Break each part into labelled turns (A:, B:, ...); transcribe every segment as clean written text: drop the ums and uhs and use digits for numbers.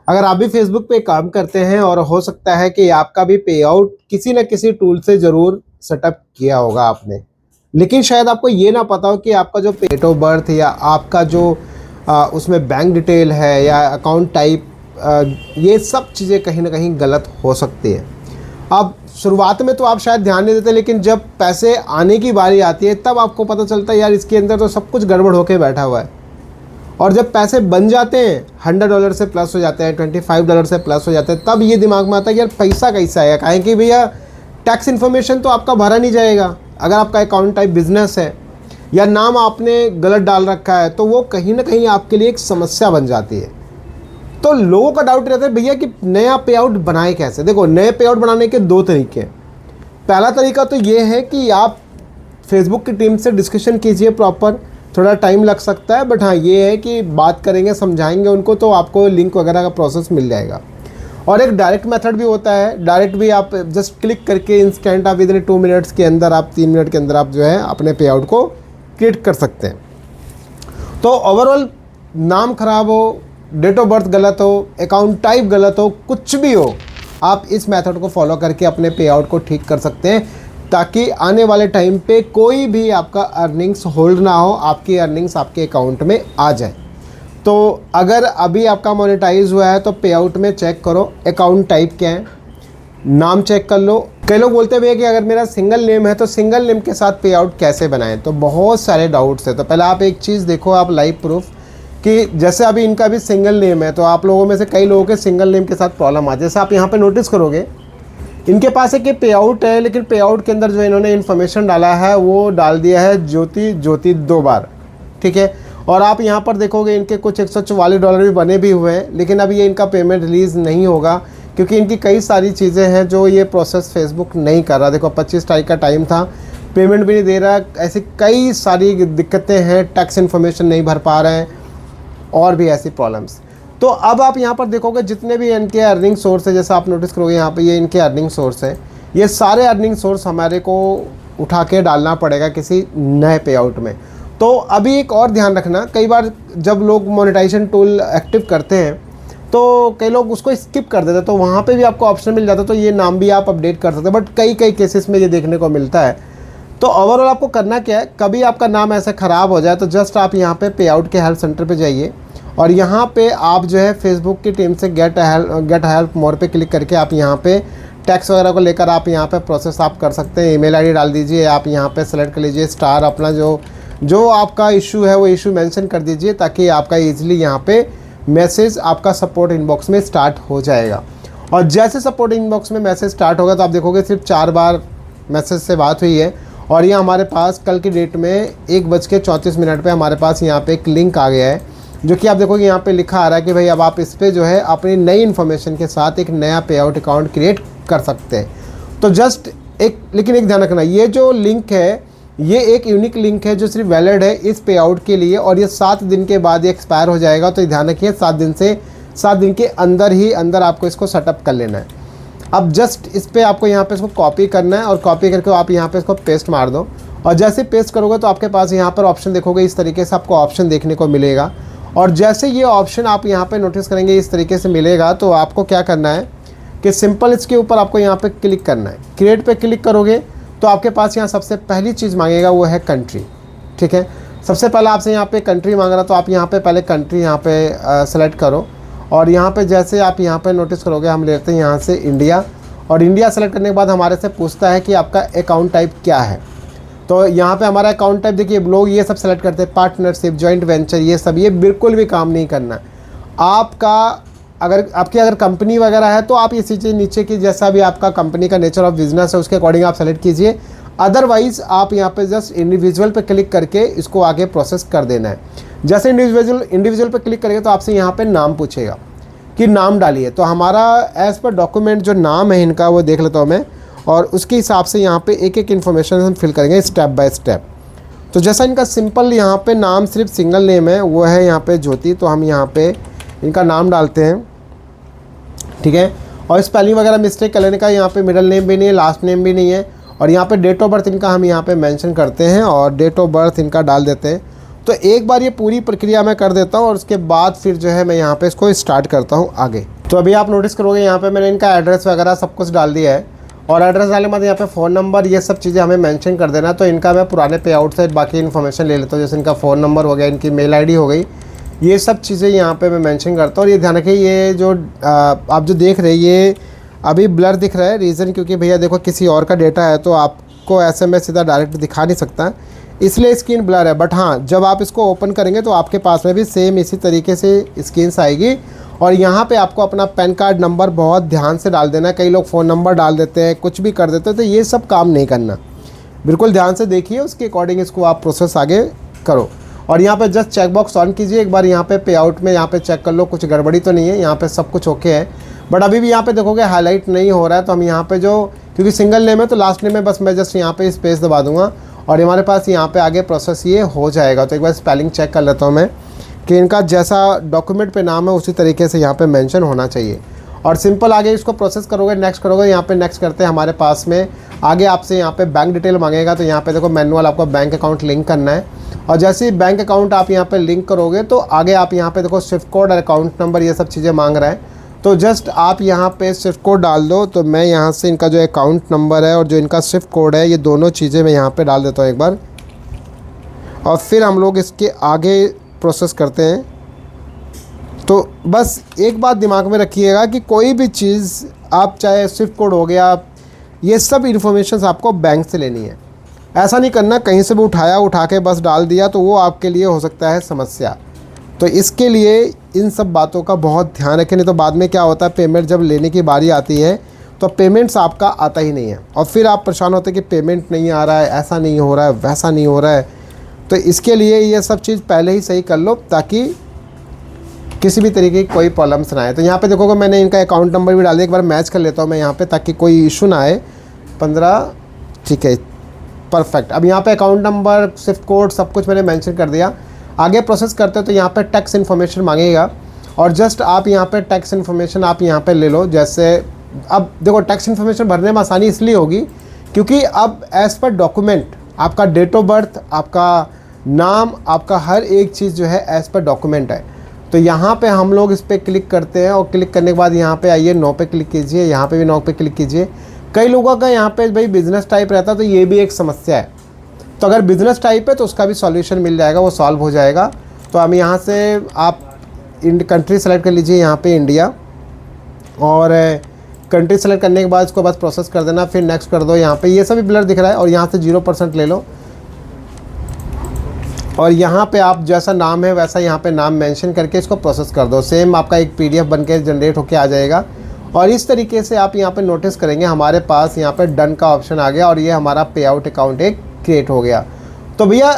A: अगर आप भी फेसबुक पे काम करते हैं और हो सकता है कि आपका भी पे आउट किसी न किसी टूल से ज़रूर सेटअप किया होगा आपने, लेकिन शायद आपको ये ना पता हो कि आपका जो डेट ऑफ बर्थ या आपका जो उसमें बैंक डिटेल है या अकाउंट टाइप, ये सब चीज़ें कहीं ना कहीं गलत हो सकती है। अब शुरुआत में तो आप शायद ध्यान नहीं देते, लेकिन जब पैसे आने की बारी आती है तब आपको पता चलता है यार इसके अंदर तो सब कुछ गड़बड़ होके बैठा हुआ है। और जब पैसे बन जाते हैं, $100 से प्लस हो जाते हैं, $25 से प्लस हो जाते हैं, तब ये दिमाग में आता है कि यार पैसा कैसा आया। काहे कि भैया टैक्स इन्फॉर्मेशन तो आपका भरा नहीं जाएगा अगर आपका अकाउंट टाइप बिजनेस है, या नाम आपने गलत डाल रखा है, तो वो कहीं ना कहीं आपके लिए एक समस्या बन जाती है। तो लोगों का डाउट रहता है भैया कि नया पे आउट बनाए कैसे। देखो, नए पे आउट बनाने के दो तरीके हैं। पहला तरीका तो ये है कि आप फेसबुक की टीम से डिस्कशन कीजिए प्रॉपर, थोड़ा टाइम लग सकता है, बट हाँ ये है कि बात करेंगे, समझाएंगे उनको, तो आपको लिंक वगैरह का प्रोसेस मिल जाएगा। और एक डायरेक्ट मेथड भी होता है। डायरेक्ट भी आप जस्ट क्लिक करके इंस्टेंट आप विदिन 2 मिनट्स के अंदर, आप 3 मिनट के अंदर आप जो है अपने पे आउट को क्रिएट कर सकते हैं। तो ओवरऑल नाम खराब हो, डेट ऑफ बर्थ गलत हो, अकाउंट टाइप गलत हो, कुछ भी हो, आप इस मेथड को फॉलो करके अपने पे आउट को ठीक कर सकते हैं, ताकि आने वाले टाइम पे कोई भी आपका अर्निंग्स होल्ड ना हो, आपकी अर्निंग्स आपके अकाउंट में आ जाए। तो अगर अभी आपका मोनेटाइज हुआ है तो पे आउट में चेक करो अकाउंट टाइप क्या है, नाम चेक कर लो। कई लोग बोलते हैं भैया कि अगर मेरा सिंगल नेम है तो सिंगल नेम के साथ पे आउट कैसे बनाएं, तो बहुत सारे डाउट्स है। तो पहले आप एक चीज़ देखो, आप लाइव प्रूफ कि जैसे अभी इनका भी सिंगल नेम है, तो आप लोगों में से कई लोगों के सिंगल नेम के साथ प्रॉब्लम आ, जैसे आप यहाँ पे नोटिस करोगे इनके पास एक पे आउट है, लेकिन पे आउट के अंदर जो इन्होंने इन्फॉर्मेशन डाला है वो डाल दिया है ज्योति 2 बार, ठीक है। और आप यहाँ पर देखोगे इनके कुछ $144 भी बने भी हुए हैं, लेकिन अभी ये इनका पेमेंट रिलीज़ नहीं होगा क्योंकि इनकी कई सारी चीज़ें हैं जो ये प्रोसेस फेसबुक नहीं कर रहा। देखो 25 तारीख का टाइम था, पेमेंट भी नहीं दे रहा, ऐसी कई सारी दिक्कतें हैं, टैक्स इन्फॉर्मेशन नहीं भर पा रहे हैं और भी ऐसी प्रॉब्लम्स। तो अब आप यहाँ पर देखोगे जितने भी इनके अर्निंग सोर्स है, जैसा आप नोटिस करोगे यहाँ पे ये इनके अर्निंग सोर्स है, ये सारे अर्निंग सोर्स हमारे को उठा के डालना पड़ेगा किसी नए पे आउट में। तो अभी एक और ध्यान रखना, कई बार जब लोग मोनेटाइजेशन टूल एक्टिव करते हैं तो कई लोग उसको स्किप कर देते हैं, तो वहाँ पे भी आपको ऑप्शन मिल जाता है, तो ये नाम भी आप अपडेट कर सकते हैं, बट कई केसेस में ये देखने को मिलता है। तो ओवरऑल आपको करना क्या है, कभी आपका नाम ऐसे ख़राब हो जाए तो जस्ट आप यहाँ पे पे आउट के हेल्प सेंटर पे जाइए और यहाँ पे आप जो है फेसबुक की टीम से गेट हेल्प मोर पे क्लिक करके आप यहाँ पे टैक्स वगैरह को लेकर आप यहाँ पे प्रोसेस आप कर सकते हैं। ईमेल आईडी डाल दीजिए, आप यहाँ पे सेलेक्ट कर लीजिए स्टार, अपना जो आपका इशू है वो इशू मेंशन कर दीजिए, ताकि आपका ईजिली यहाँ पे मैसेज आपका सपोर्ट इनबॉक्स में स्टार्ट हो जाएगा। और जैसे सपोर्ट इनबॉक्स में मैसेज स्टार्ट होगा तो आप देखोगे सिर्फ 4 बार मैसेज से बात हुई है, और ये हमारे पास कल की डेट में 1:34 पे हमारे पास यहाँ पे एक लिंक आ गया है, जो कि आप देखोगे यहाँ पे लिखा आ रहा है कि भाई अब आप इस पर जो है अपनी नई इन्फॉर्मेशन के साथ एक नया पे आउट अकाउंट क्रिएट कर सकते हैं। तो जस्ट लेकिन एक ध्यान रखना, ये जो लिंक है ये एक यूनिक लिंक है जो सिर्फ वैलिड है इस पे आउट के लिए, और ये 7 दिन के बाद ये एक्सपायर हो जाएगा। तो ध्यान रखिए 7 दिन के अंदर आपको इसको सेटअप कर लेना है। अब जस्ट इस पर आपको यहाँ पे इसको कॉपी करना है और कॉपी करके आप यहाँ पे इसको पेस्ट मार दो, और जैसे पेस्ट करोगे तो आपके पास यहाँ पर ऑप्शन देखोगे, इस तरीके से आपको ऑप्शन देखने को मिलेगा। और जैसे ये ऑप्शन आप यहाँ पे नोटिस करेंगे इस तरीके से मिलेगा, तो आपको क्या करना है कि सिंपल इसके ऊपर आपको यहाँ पे क्लिक करना है। क्रिएट पे क्लिक करोगे तो आपके पास यहाँ सबसे पहली चीज़ मांगेगा वो है कंट्री, ठीक है। सबसे पहले आपसे यहाँ पे कंट्री मांग रहा, तो आप यहाँ पे पहले कंट्री यहाँ पे सेलेक्ट करो, और यहाँ पे जैसे आप यहाँ पे नोटिस करोगे हम लेते हैं यहाँ से इंडिया, और इंडिया सेलेक्ट करने के बाद हमारे से पूछता है कि आपका अकाउंट टाइप क्या है। तो यहाँ पे हमारा अकाउंट टाइप देखिए, लोग ये सब सेलेक्ट करते हैं पार्टनरशिप, जॉइंट वेंचर, ये सब, ये बिल्कुल भी काम नहीं करना है आपका। अगर कंपनी वगैरह है तो आप ये चीज़ें नीचे की जैसा भी आपका कंपनी का नेचर ऑफ बिजनेस है उसके अकॉर्डिंग आप सेलेक्ट कीजिए। अदरवाइज़ आप यहाँ पे जस्ट इंडिविजुअल पे क्लिक करके इसको आगे प्रोसेस कर देना है। जैसे इंडिविजुअल पे क्लिक करेंगे तो आपसे यहाँ पे नाम पूछेगा कि नाम डालिए। तो हमारा एज़ पर डॉक्यूमेंट जो नाम है इनका वो देख लेता हूँ मैं, और उसके हिसाब से यहाँ पे एक इन्फॉर्मेशन हम फिल करेंगे स्टेप बाय स्टेप। तो जैसा इनका सिंपल यहाँ पे नाम सिर्फ सिंगल नेम है वो है यहाँ पे ज्योति, तो हम यहाँ पे इनका नाम डालते हैं, ठीक है। और स्पेलिंग वगैरह मिस्टेक कर लेने का, यहाँ पे मिडिल नेम भी नहीं है, लास्ट नेम भी नहीं है। और यहाँ पे डेट ऑफ बर्थ इनका हम यहाँ पे मेंशन करते हैं और डेट ऑफ बर्थ इनका डाल देते हैं। तो एक बार ये पूरी प्रक्रिया मैं कर देता हूँ और उसके बाद फिर जो है मैं यहाँ पे इसको स्टार्ट करता हूँ आगे। तो अभी आप नोटिस करोगे यहाँ पे मैंने इनका एड्रेस वगैरह सब कुछ डाल दिया है, और एड्रेस डालने के बाद यहाँ पे फ़ोन नंबर ये सब चीज़ें हमें मेंशन कर देना। तो इनका मैं पुराने पे आउट से बाकी इन्फॉर्मेशन ले लेता हूँ, जैसे इनका फ़ोन नंबर हो गया, इनकी मेल आईडी हो गई, ये सब चीज़ें यहाँ पे मैं मेंशन करता हूँ। और ये ध्यान रखिए, ये जो आप जो देख रहे हैं ये अभी ब्लर दिख रहा है, रीज़न क्योंकि भैया देखो किसी और का डेटा है तो आपको ऐसे में सीधा डायरेक्ट दिखा नहीं सकता, इसलिए स्क्रीन ब्लर है। बट हाँ, जब आप इसको ओपन करेंगे तो आपके पास में भी सेम इसी तरीके से स्क्रीन्स आएगी। और यहाँ पे आपको अपना पैन कार्ड नंबर बहुत ध्यान से डाल देना है। कई लोग फ़ोन नंबर डाल देते हैं, कुछ भी कर देते हैं, तो ये सब काम नहीं करना। बिल्कुल ध्यान से देखिए, उसके अकॉर्डिंग इसको आप प्रोसेस आगे करो। और यहाँ पे जस्ट चेक बॉक्स ऑन कीजिए एक बार, यहाँ पे पे आउट में यहाँ पे चेक कर लो कुछ गड़बड़ी तो नहीं है, यहाँ पे सब कुछ ओके है। बट अभी भी यहाँ पे देखोगे हाईलाइट नहीं हो रहा है, तो हम यहाँ पे जो, क्योंकि सिंगल नेम है तो लास्ट नेम में बस मैं जस्ट यहाँ पे स्पेस दबा दूंगा और हमारे पास यहाँ पे आगे प्रोसेस ये हो जाएगा। तो एक बार स्पेलिंग चेक कर लेता हूँ मैं कि इनका जैसा डॉक्यूमेंट पे नाम है उसी तरीके से यहाँ पे मेंशन होना चाहिए। और सिंपल आगे इसको प्रोसेस करोगे, नेक्स्ट करोगे। यहाँ पे नेक्स्ट करते हैं, हमारे पास में आगे आपसे यहाँ पे बैंक डिटेल मांगेगा, तो यहाँ पे देखो मैनुअल आपको बैंक अकाउंट लिंक करना है। और जैसे ही बैंक अकाउंट आप यहाँ पे लिंक करोगे तो आगे आप यहाँ पे देखो स्विफ्ट कोड और अकाउंट नंबर ये सब चीज़ें मांग रहा है, तो जस्ट आप यहाँ पे स्विफ्ट कोड डाल दो। तो मैं यहाँ से इनका जो अकाउंट नंबर है और जो इनका स्विफ्ट कोड है, ये दोनों चीज़ें मैं यहाँ पे डाल देता हूँ एक बार, और फिर हम लोग इसके आगे प्रोसेस करते हैं। तो बस एक बात दिमाग में रखिएगा कि कोई भी चीज़ आप, चाहे स्विफ्ट कोड हो गया, ये सब इन्फॉर्मेशन आपको बैंक से लेनी है। ऐसा नहीं करना कहीं से भी उठा के बस डाल दिया, तो वो आपके लिए हो सकता है समस्या। तो इसके लिए इन सब बातों का बहुत ध्यान रखें, नहीं तो बाद में क्या होता है, पेमेंट जब लेने की बारी आती है तो पेमेंट्स आपका आता ही नहीं है, और फिर आप परेशान होते हैं कि पेमेंट नहीं आ रहा है, ऐसा नहीं हो रहा है, वैसा नहीं हो रहा है। तो इसके लिए ये सब चीज़ पहले ही सही कर लो ताकि किसी भी तरीके की कोई प्रॉब्लम्स ना आए। तो यहाँ पे देखोगे मैंने इनका अकाउंट नंबर भी डाल दिया, एक बार मैच कर लेता हूँ मैं यहाँ पे ताकि कोई इशू ना आए। 15, ठीक है, परफेक्ट। अब यहाँ पे अकाउंट नंबर, स्विफ्ट कोड सब कुछ मैंने मेंशन कर दिया। आगे प्रोसेस करते हैं तो यहाँ पे टैक्स इन्फॉर्मेशन मांगेगा, और जस्ट आप यहाँ पे टैक्स इन्फॉर्मेशन आप यहाँ पे ले लो। जैसे अब देखो टैक्स इन्फॉर्मेशन भरने में आसानी इसलिए होगी क्योंकि अब एज़ पर डॉक्यूमेंट आपका डेट ऑफ बर्थ, आपका नाम, आपका हर एक चीज़ जो है एज़ पर डॉक्यूमेंट है। तो यहाँ पे हम लोग इस पर क्लिक करते हैं, और क्लिक करने के बाद यहाँ पे आइए, नो पे क्लिक कीजिए, यहाँ पे भी नो पे क्लिक कीजिए। कई लोगों का यहाँ पे भाई बिज़नेस टाइप रहता है, तो ये भी एक समस्या है। तो अगर बिज़नेस टाइप है तो उसका भी सॉल्यूशन मिल जाएगा, वो सॉल्व हो जाएगा। तो हम यहाँ से आप कंट्री सेलेक्ट कर लीजिए, यहाँ पे इंडिया, और कंट्री सेलेक्ट करने के बाद इसको बस प्रोसेस कर देना, फिर नेक्स्ट कर दो। यहाँ पे ये सभी ब्लर दिख रहा है, और यहाँ से 0% ले लो, और यहाँ पे आप जैसा नाम है वैसा यहाँ पे नाम मेंशन करके इसको प्रोसेस कर दो। सेम आपका एक PDF बन के जनरेट होके आ जाएगा। और इस तरीके से आप यहाँ पे नोटिस करेंगे हमारे पास यहाँ पे डन का ऑप्शन आ गया, और ये हमारा पे आउट अकाउंट एक क्रिएट हो गया। तो भैया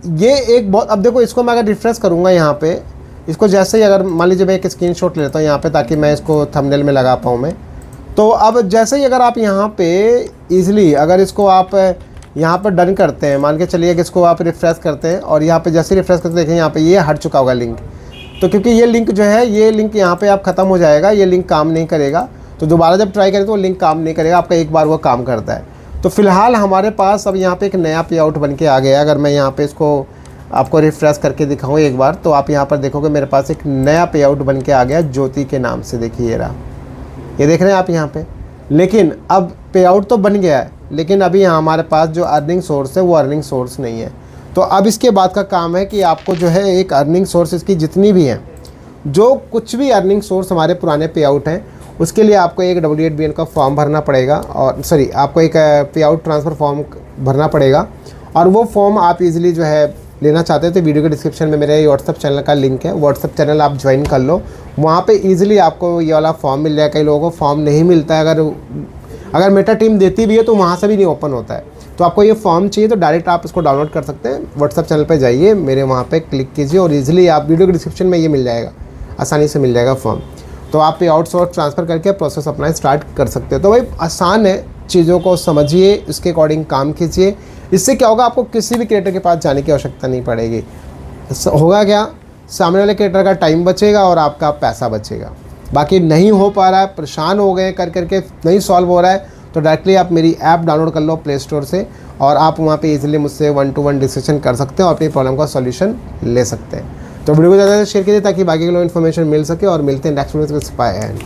A: ये एक बहुत, अब देखो इसको मैं अगर रिफ्रेश करूँगा यहाँ पे, इसको जैसे ही अगर मान लीजिए मैं एक स्क्रीनशॉट लेता हूँ यहाँ पे ताकि मैं इसको थंबनेल में लगा पाऊँ मैं, तो अब जैसे ही अगर आप यहाँ पे ईजिली अगर इसको आप यहाँ पर डन करते हैं, मान के चलिए कि इसको आप रिफ्रेश करते हैं, और यहाँ पे जैसे रिफ्रेश करते देखें यहाँ पे ये हट चुका होगा लिंक। तो क्योंकि ये लिंक जो है, ये लिंक यहाँ पे आप ख़त्म हो जाएगा, ये लिंक काम नहीं करेगा। तो दोबारा जब ट्राई करें तो वो लिंक काम नहीं करेगा, आपका एक बार वो काम करता है। तो फिलहाल हमारे पास अब यहाँ पे एक नया पे आउट बन के आ गया। अगर मैं यहाँ पे इसको आपको रिफ्रेश करके दिखाऊँ एक बार, तो आप यहाँ पर देखोगे मेरे पास एक नया पे आउट बन के आ गया ज्योति के नाम से। देखिए ये रहा, ये देख रहे हैं आप यहाँ पे। लेकिन अब पे आउट तो बन गया है, लेकिन अभी यहाँ हमारे पास जो अर्निंग सोर्स है वो अर्निंग सोर्स नहीं है। तो अब इसके बाद का काम है कि आपको जो है एक अर्निंग सोर्स इसकी जितनी भी हैं, जो कुछ भी अर्निंग सोर्स हमारे पुराने पे आउट हैं, उसके लिए आपको एक W8BN का फॉर्म भरना पड़ेगा, और सॉरी आपको एक पे आउट ट्रांसफ़र फॉर्म भरना पड़ेगा। और वो फॉर्म आप इजीली जो है लेना चाहते हैं तो वीडियो के डिस्क्रिप्शन में मेरे व्हाट्सअप चैनल का लिंक है, व्हाट्सअप चैनल आप ज्वाइन कर लो, वहाँ पे इजीली आपको ये वाला फॉर्म मिल जाएगा। कई लोगों को फॉर्म नहीं मिलता है, अगर मेटा टीम देती भी है तो वहाँ से भी नहीं ओपन होता है। तो आपको ये फॉर्म चाहिए तो डायरेक्ट आप इसको डाउनलोड कर सकते हैं, व्हाट्सअप चैनल पे जाइए, मेरे वहाँ पे क्लिक कीजिए, और इजीली आप वीडियो के डिस्क्रिप्शन में ये मिल जाएगा, आसानी से मिल जाएगा फॉर्म। तो आप पे आउटसोर्स ट्रांसफ़र करके प्रोसेस अपना स्टार्ट कर सकते हो। तो भाई आसान है, चीज़ों को समझिए, इसके अकॉर्डिंग काम कीजिए। इससे क्या होगा, आपको किसी भी क्रिएटर के पास जाने की आवश्यकता नहीं पड़ेगी। होगा क्या, सामने वाले क्रिएटर का टाइम बचेगा और आपका पैसा बचेगा। बाकी नहीं हो पा रहा है, परेशान हो गए कर करके नहीं सॉल्व हो रहा है, तो डायरेक्टली आप मेरी ऐप डाउनलोड कर लो प्ले स्टोर से और आप वहाँ पे इजीली मुझसे 1-to-1 डिस्कशन कर सकते हो और अपनी प्रॉब्लम का सॉल्यूशन ले सकते हैं। तो वीडियो को ज़्यादा शेयर कीजिए ताकि बाकी के लोग इन्फॉर्मेशन मिल सके और मिलते हैं नेक्स्ट वीडियो में। Bye and